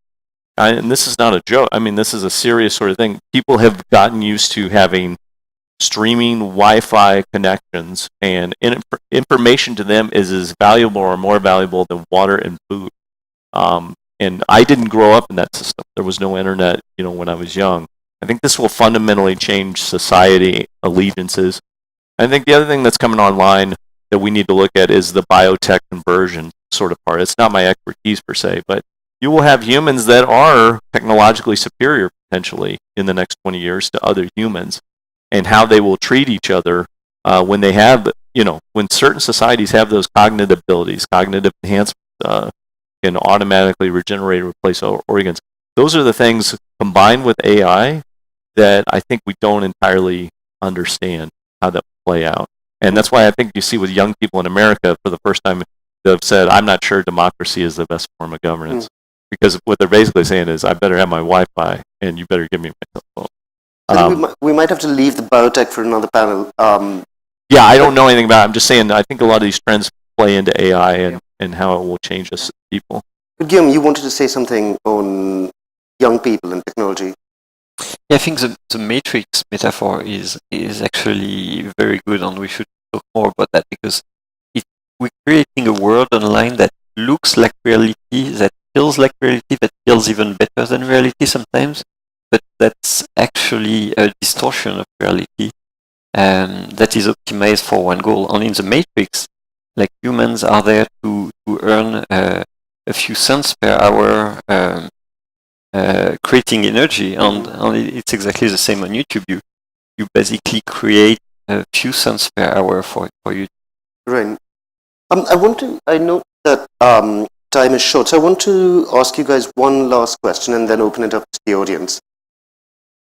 and this is not a joke, I mean, this is a serious sort of thing. People have gotten used to having streaming Wi-Fi connections, and information to them is as valuable or more valuable than water and food. And I didn't grow up in that system. There was no internet, when I was young. I think this will fundamentally change society allegiances. I think the other thing that's coming online that we need to look at is the biotech conversion sort of part. It's not my expertise per se, but you will have humans that are technologically superior potentially in the next 20 years to other humans, and how they will treat each other when they have, when certain societies have those cognitive abilities, cognitive enhancement, can automatically regenerate or replace organs. Those are the things combined with AI that I think we don't entirely understand how that will play out. And that's why I think you see with young people in America for the first time they've said, I'm not sure democracy is the best form of governance. Because what they're basically saying is, I better have my Wi-Fi and you better give me my cell phone. We might have to leave the biotech for another panel. Yeah, I don't know anything about it. I'm just saying I think a lot of these trends play into AI and how it will change us people. But Guillaume, you wanted to say something on young people and technology. Yeah, I think the matrix metaphor is actually very good, and we should talk more about that because we're creating a world online that looks like reality, that feels like reality, that feels even better than reality sometimes, but that's actually a distortion of reality that is optimized for one goal. And in the matrix, like humans are there to earn a few cents per hour creating energy, and it's exactly the same on YouTube. You basically create a few cents per hour for you. Right. I know that time is short, so I want to ask you guys one last question and then open it up to the audience.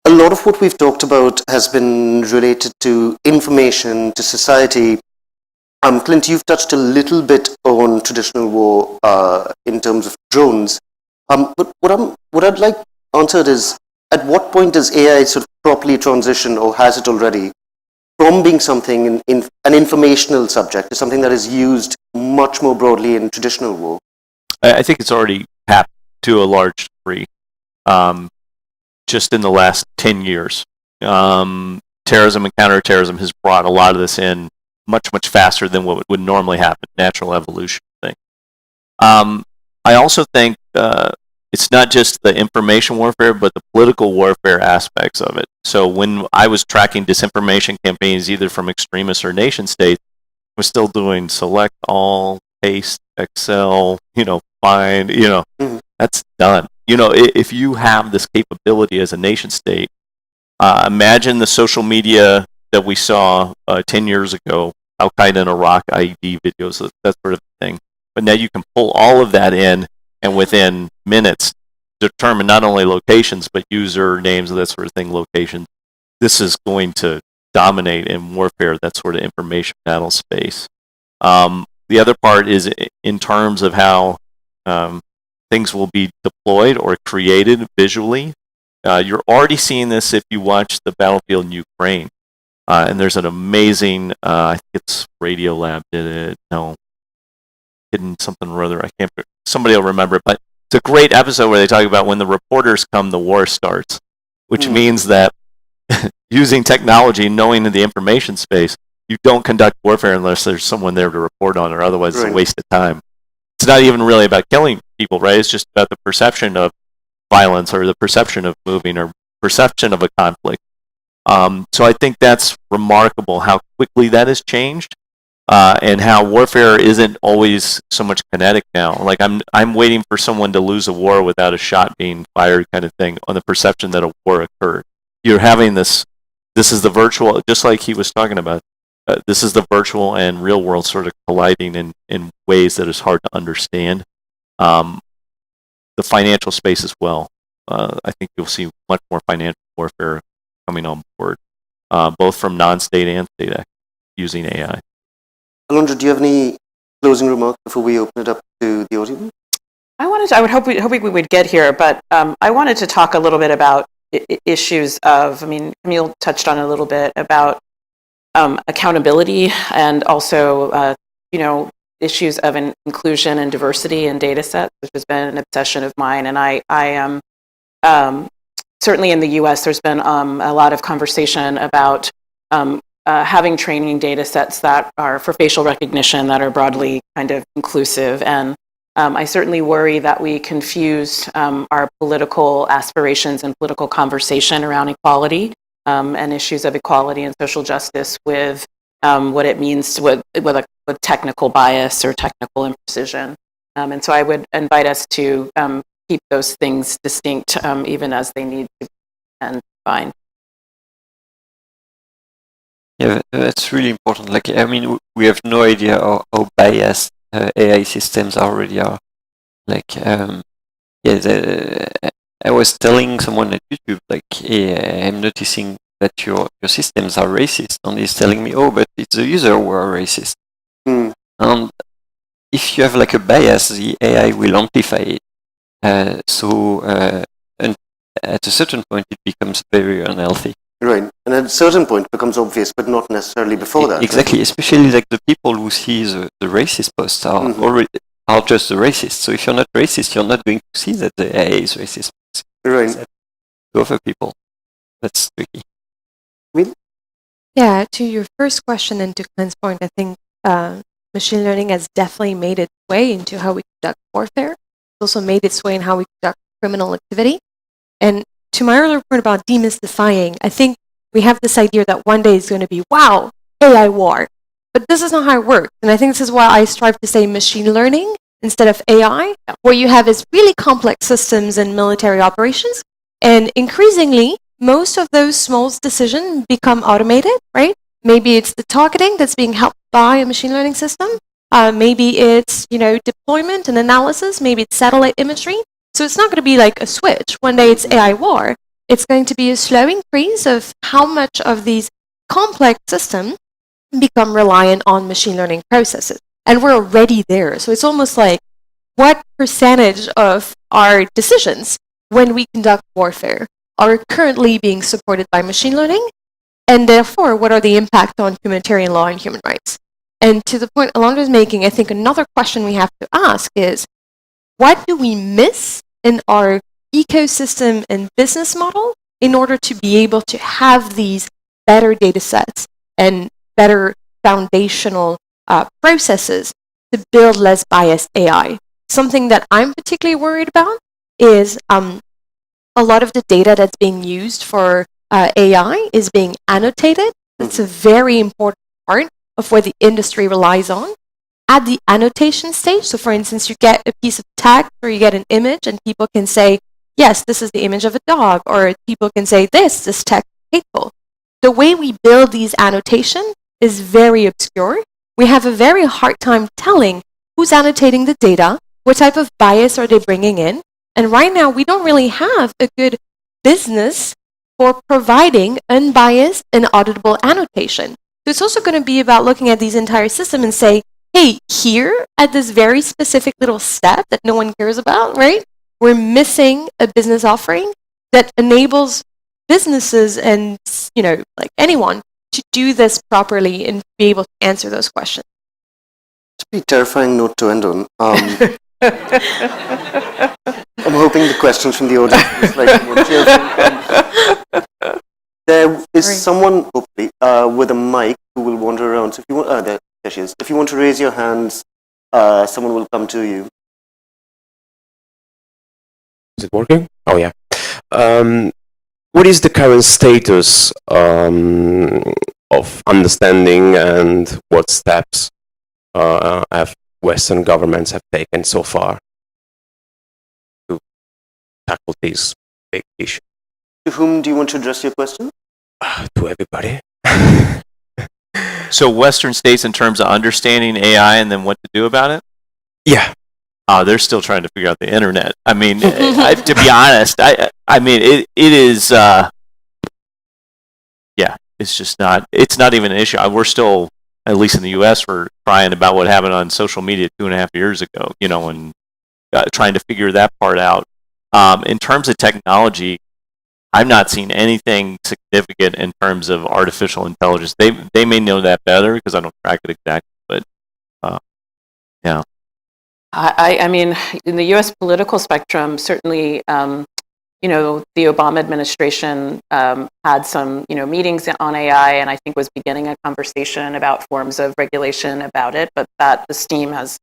A lot of what we've talked about has been related to information, to society. Clint, you've touched a little bit on traditional war in terms of drones. But what I'd like answered is, at what point does AI sort of properly transition, or has it already, from being something in an informational subject to something that is used much more broadly in traditional war? I think it's already happened to a large degree, just in the last 10 years. Terrorism and counterterrorism has brought a lot of this in much faster than what would normally happen, natural evolution thing. I also think it's not just the information warfare, but the political warfare aspects of it. So when I was tracking disinformation campaigns, either from extremists or nation states, I was still doing select all, paste, Excel, find, that's done. If you have this capability as a nation state, imagine the social media that we saw 10 years ago, Al-Qaeda in Iraq, IED videos, that sort of thing. But now you can pull all of that in, and within minutes determine not only locations, but user names and that sort of thing, locations. This is going to dominate in warfare, that sort of information battle space. The other part is in terms of how things will be deployed or created visually. You're already seeing this if you watch the battlefield in Ukraine. And there's an amazing, I think it's Radiolab did it, no, hidden something or other, I can't, somebody will remember it, but it's a great episode where they talk about when the reporters come, the war starts, which means that using technology, knowing the information space, you don't conduct warfare unless there's someone there to report on, or otherwise it's a waste of time. It's not even really about killing people, right? It's just about the perception of violence, or the perception of moving, or perception of a conflict. So I think that's remarkable how quickly that has changed. and how warfare isn't always so much kinetic now. Like I'm waiting for someone to lose a war without a shot being fired, kind of thing, on the perception that a war occurred. You're having this. This is the virtual, just like he was talking about. This is the virtual and real world sort of colliding in ways that is hard to understand. The financial space as well. I think you'll see much more financial warfare coming on board, both from non-state and state actors using AI. Alondra, do you have any closing remarks before we open it up to the audience? I would hoping we would get here, but I wanted to talk a little bit about issues of, Camille touched on it a little bit about accountability and also, issues of inclusion and diversity in data sets, which has been an obsession of mine. And I am certainly in the US, there's been a lot of conversation about having training data sets that are for facial recognition that are broadly kind of inclusive. And I certainly worry that we confuse our political aspirations and political conversation around equality and issues of equality and social justice with what it means with technical bias or technical imprecision. And so I would invite us to keep those things distinct even as they need to be and defined. Yeah, that's really important. We have no idea how biased AI systems already are. I was telling someone at YouTube, hey, I'm noticing that your systems are racist, and he's telling me, oh, but it's the user who are racist. And if you have a bias, the AI will amplify it. And at a certain point, it becomes very unhealthy. Right, and at a certain point, it becomes obvious, but not necessarily before that. Exactly, right? Especially the people who see the racist posts are just the racists. So if you're not racist, you're not going to see that the AI is racist. Right. To other people, that's tricky. Really? Yeah, to your first question and to Glenn's point, I think machine learning has definitely made its way into how we conduct warfare. It's also made its way in how we conduct criminal activity. And to my earlier point about demystifying, I think we have this idea that one day is going to be, wow, AI war. But this is not how it works. And I think this is why I strive to say machine learning instead of AI, where you have is really complex systems and military operations. And increasingly, most of those small decisions become automated, right? Maybe it's the targeting that's being helped by a machine learning system. Maybe it's, deployment and analysis. Maybe it's satellite imagery. So it's not going to be like a switch. One day it's AI war. It's going to be a slow increase of how much of these complex systems become reliant on machine learning processes. And we're already there. So it's almost like what percentage of our decisions when we conduct warfare are currently being supported by machine learning? And therefore, what are the impact on humanitarian law and human rights? And to the point Alondra is making, I think another question we have to ask is, what do we miss in our ecosystem and business model in order to be able to have these better data sets and better foundational processes to build less biased AI? Something that I'm particularly worried about is a lot of the data that's being used for AI is being annotated. That's a very important part of what the industry relies on. At the annotation stage, so for instance, you get a piece of text or you get an image and people can say, yes, this is the image of a dog, or people can say, this text is hateful. The way we build these annotations is very obscure. We have a very hard time telling who's annotating the data, what type of bias are they bringing in, and right now we don't really have a good business for providing unbiased and auditable annotation. So it's also going to be about looking at these entire system and say, hey, here at this very specific little step that no one cares about, right? We're missing a business offering that enables businesses and, anyone to do this properly and be able to answer those questions. It's a pretty terrifying note to end on. I'm hoping the questions from the audience are slightly more cheerful. There is someone, hopefully, with a mic who will wander around. So if you want, there she is. If you want to raise your hands, someone will come to you. Is it working? Oh, yeah. What is the current status of understanding and what steps have Western governments have taken so far to tackle these big issues. To whom do you want to address your question? To everybody. So Western states in terms of understanding AI and then what to do about it? Yeah. They're still trying to figure out the internet. I mean, to be honest, I mean, it is, yeah, it's just not, it's not even an issue. We're still, at least in the US, we're crying about what happened on social media 2.5 years ago, you know, and trying to figure that part out. In terms of technology, I've not seen anything significant in terms of artificial intelligence. They may know that better because I don't track it exactly, but yeah. I mean, in the U.S. political spectrum, certainly, you know, the Obama administration had some, you know, meetings on AI, and I think was beginning a conversation about forms of regulation about it, but that the steam has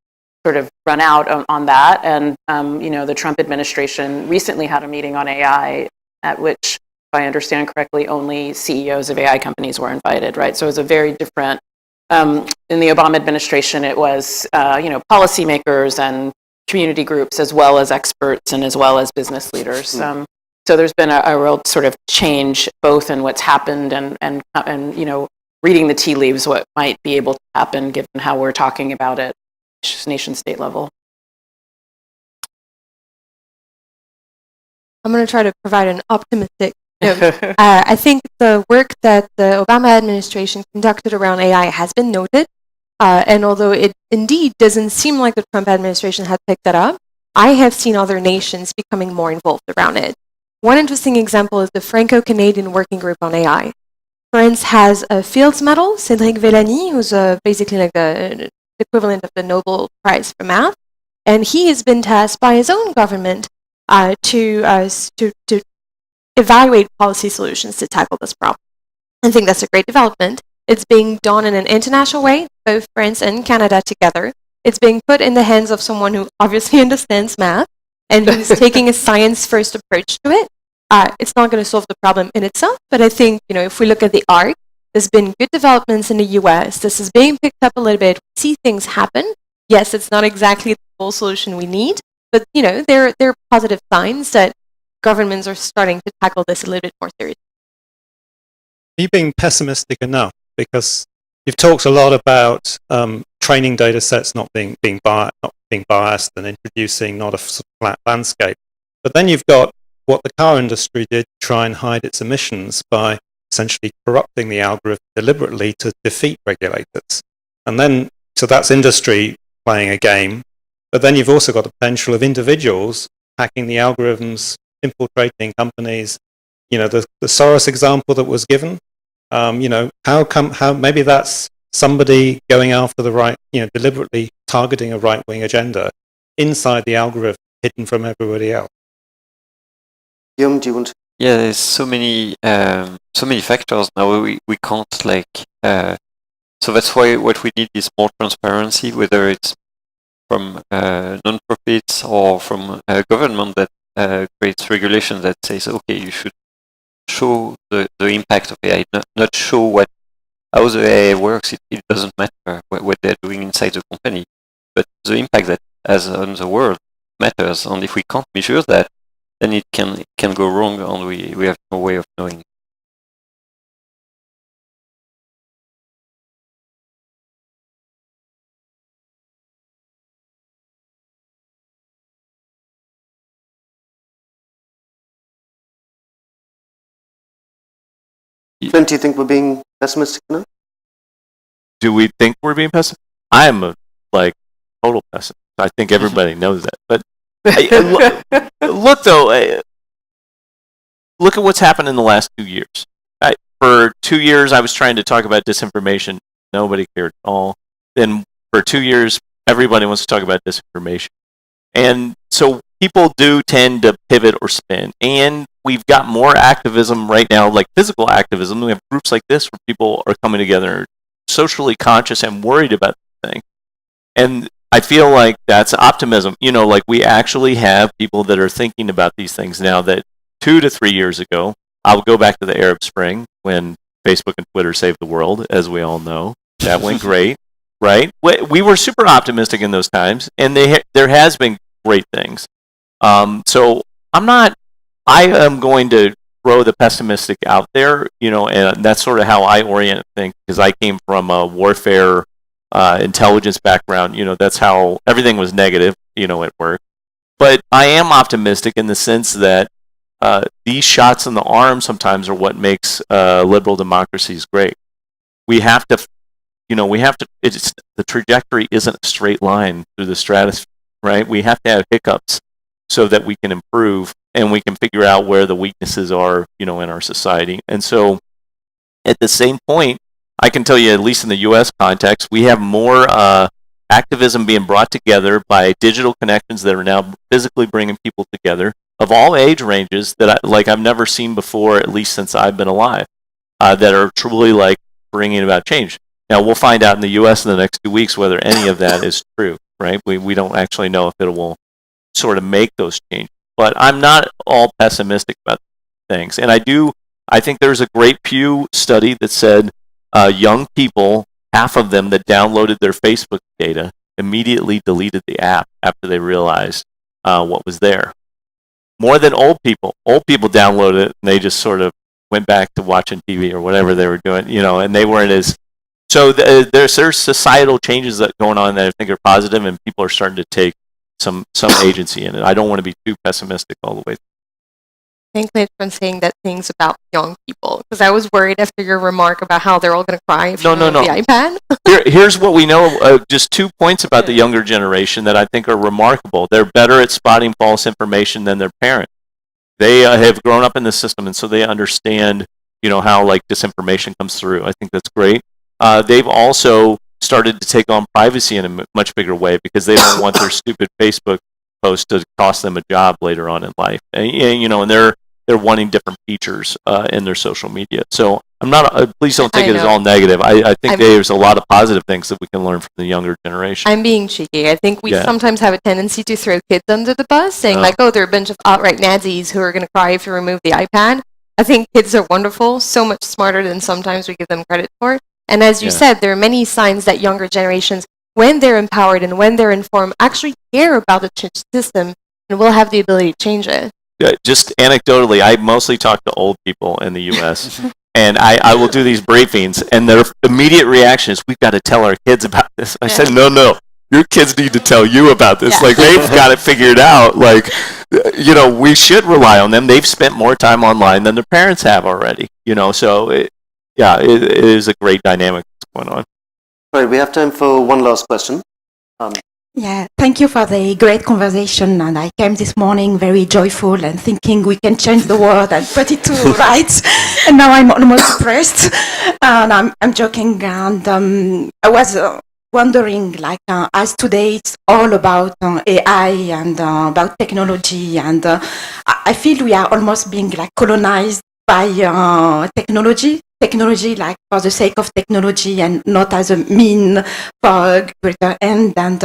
sort of run out on that. And, you know, the Trump administration recently had a meeting on AI at which, if I understand correctly, only CEOs of AI companies were invited, right? So it was a very different, in the Obama administration, it was, you know, policymakers and community groups, as well as experts and as well as business leaders. So there's been a real sort of change both in what's happened and you know, reading the tea leaves, what might be able to happen given how we're talking about it, nation state level. I'm going to try to provide an optimistic note. I think the work that the Obama administration conducted around AI has been noted. And although it indeed doesn't seem like the Trump administration had picked that up, I have seen other nations becoming more involved around it. One interesting example is the Franco-Canadian Working Group on AI. France has a Fields Medal, Cédric Villani, who's basically like the equivalent of the Nobel Prize for math, and he has been tasked by his own government to evaluate policy solutions to tackle this problem. I think that's a great development. It's being done in an international way, both France and Canada together. It's being put in the hands of someone who obviously understands math and who's taking a science-first approach to it. It's not going to solve the problem in itself, but I think, you know, if we look at the arc, there's been good developments in the US. This is being picked up a little bit. We see things happen. Yes, it's not exactly the full solution we need, but, you know, there are positive signs that governments are starting to tackle this a little bit more seriously. Are you being pessimistic enough? Because you've talked a lot about training data sets not being biased and introducing not a flat landscape. But then you've got what the car industry did to try and hide its emissions by essentially corrupting the algorithm deliberately to defeat regulators. And then, so that's industry playing a game. But then you've also got the potential of individuals hacking the algorithms, infiltrating companies. You know, the Soros example that was given, you know, how maybe that's somebody going after the right, you know, deliberately targeting a right-wing agenda inside the algorithm, hidden from everybody else. Guillaume, do you want to? Yeah, there's so many factors now. We can't like. So that's why what we need is more transparency, whether it's from non-profits or from a government that creates regulation that says, okay, you should show the impact of AI, not show how the AI works. It doesn't matter what they're doing inside the company, but the impact that has on the world matters. And if we can't measure that, then it can go wrong, and we have no way of knowing. Clint, do you think we're being pessimistic enough? Do we think we're being pessimistic? I am a total pessimist. I think everybody knows that. But look though, look at what's happened in the last 2 years. For 2 years, I was trying to talk about disinformation. Nobody cared at all. Then for 2 years, everybody wants to talk about disinformation. And so people do tend to pivot or spin. And we've got more activism right now, like physical activism. We have groups like this where people are coming together, socially conscious and worried about the thing. And I feel like that's optimism. You know, like we actually have people that are thinking about these things now that 2 to 3 years ago, I'll go back to the Arab Spring when Facebook and Twitter saved the world, as we all know. That went great, right? We were super optimistic in those times, and there has been great things. So I am going to throw the pessimistic out there, and that's sort of how I orient things, because I came from a warfare intelligence background. That's how everything was negative, at work. But I am optimistic in the sense that these shots in the arm sometimes are what makes liberal democracies great. We have to, the trajectory isn't a straight line through the stratosphere, right? We have to have hiccups so that we can improve and we can figure out where the weaknesses are, in our society. And so at the same point, I can tell you, at least in the U.S. context, we have more activism being brought together by digital connections that are now physically bringing people together of all age ranges that I've never seen before, at least since I've been alive, that are truly bringing about change. Now, we'll find out in the U.S. in the next 2 weeks whether any of that is true, right? We don't actually know if it will sort of make those changes. But I'm not all pessimistic about things. And I think there's a great Pew study that said young people, half of them that downloaded their Facebook data, immediately deleted the app after they realized what was there. More than old people. Old people downloaded it and they just sort of went back to watching TV or whatever they were doing, and they weren't as... So there's societal changes that going on that I think are positive, and people are starting to take some agency in it. I don't want to be too pessimistic all the way. Thanks, Mitch, for saying that things about young people, because I was worried after your remark about how they're all going to cry if you remove the iPad. Here's what we know, just 2 points about the younger generation that I think are remarkable. They're better at spotting false information than their parents. They have grown up in the system, and so they understand, how disinformation comes through. I think that's great. They've also started to take on privacy in a much bigger way because they don't want their stupid Facebook post to cost them a job later on in life. And they're wanting different features in their social media. So I'm not. Please don't take it as all negative. I think there's a lot of positive things that we can learn from the younger generation. I'm being cheeky. I think we sometimes have a tendency to throw kids under the bus, saying they're a bunch of outright Nazis who are going to cry if you remove the iPad. I think kids are wonderful, so much smarter than sometimes we give them credit for. And as you said, there are many signs that younger generations, when they're empowered and when they're informed, actually care about the system and will have the ability to change it. Just anecdotally, I mostly talk to old people in the U.S., and I will do these briefings, and their immediate reaction is, we've got to tell our kids about this. I said, no, your kids need to tell you about this. They've got it figured out. We should rely on them. They've spent more time online than their parents have already. So it is a great dynamic that's going on. All right, we have time for one last question. Thank you for the great conversation. And I came this morning very joyful and thinking we can change the world and put it to rights. And now I'm almost depressed. And I'm joking. And I was wondering, as today it's all about AI and about technology. And I feel we are almost being colonized by technology for the sake of technology and not as a mean for a greater end. And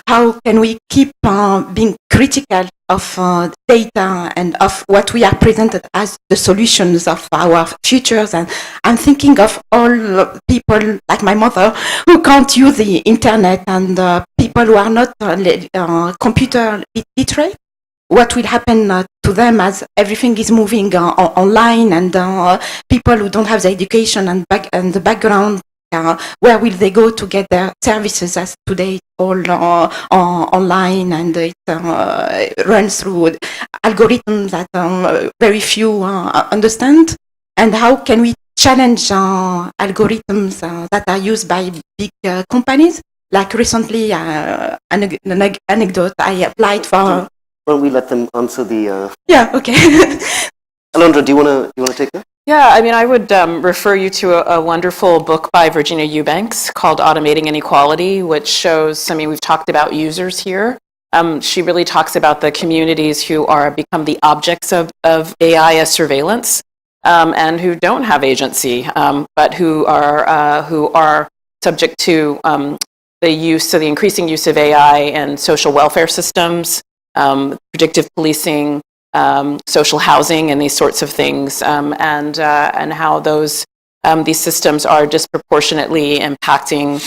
how can we keep being critical of data and of what we are presented as the solutions of our futures? And I'm thinking of all people like my mother who can't use the internet and people who are not computer literate. What will happen to them as everything is moving online, and people who don't have the education and the background, where will they go to get their services as today all online, and it runs through algorithms that very few understand? And how can we challenge algorithms that are used by big companies? Like recently, an anecdote, I applied for... Well, we let them answer the... okay. Alondra, do you want to take that? Yeah, I would refer you to a wonderful book by Virginia Eubanks called Automating Inequality, which shows, we've talked about users here. She really talks about the communities who are become the objects of AI as surveillance, and who don't have agency, but who are subject to the increasing use of AI in social welfare systems, predictive policing, social housing, and these sorts of things, and how those these systems are disproportionately impacting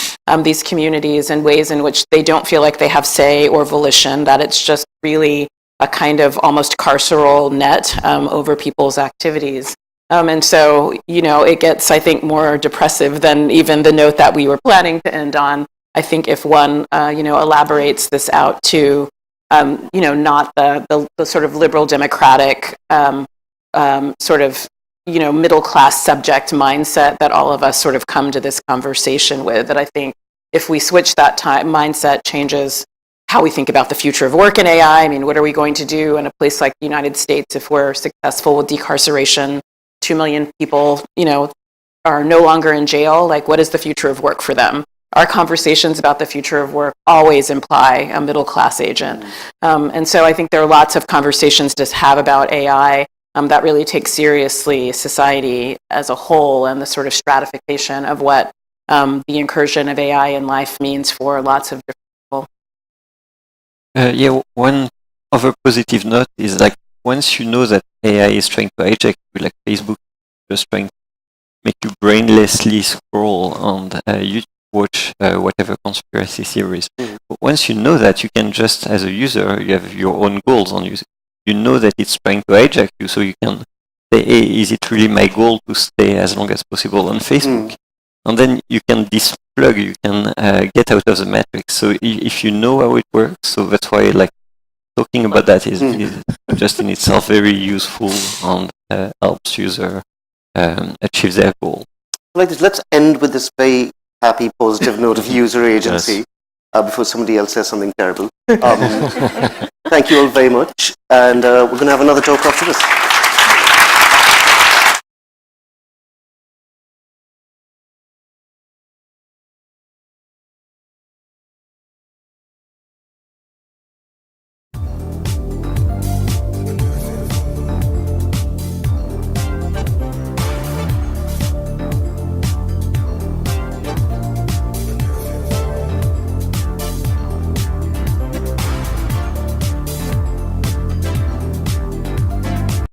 these communities in ways in which they don't feel like they have say or volition, that it's just really a kind of almost carceral net over people's activities. And so, it gets, I think, more depressive than even the note that we were planning to end on. I think if one, elaborates this out to, not the sort of liberal democratic sort of, middle-class subject mindset that all of us sort of come to this conversation with, that I think if we switch that mindset, changes how we think about the future of work in AI. I mean, what are we going to do in a place like the United States if we're successful with decarceration? 2 million people, are no longer in jail. Like, what is the future of work for them? Our conversations about the future of work always imply a middle-class agent. And so I think there are lots of conversations to have about AI that really take seriously society as a whole and the sort of stratification of what the incursion of AI in life means for lots of different people. One other positive note is like once you know that AI is trying to hijack you, like Facebook, just trying to make you brainlessly scroll on YouTube, watch whatever conspiracy theories. But once you know that, you can just, as a user, you have your own goals on you. You know that it's trying to hijack you, so you can say, hey, is it really my goal to stay as long as possible on Facebook? And then you can displug, you can get out of the matrix. So if you know how it works, so that's why like talking about that is just in itself very useful and helps user achieve their goal. Like this, let's end with this very happy, positive note of user agency before somebody else says something terrible. Thank you all very much, and we're going to have another talk after this.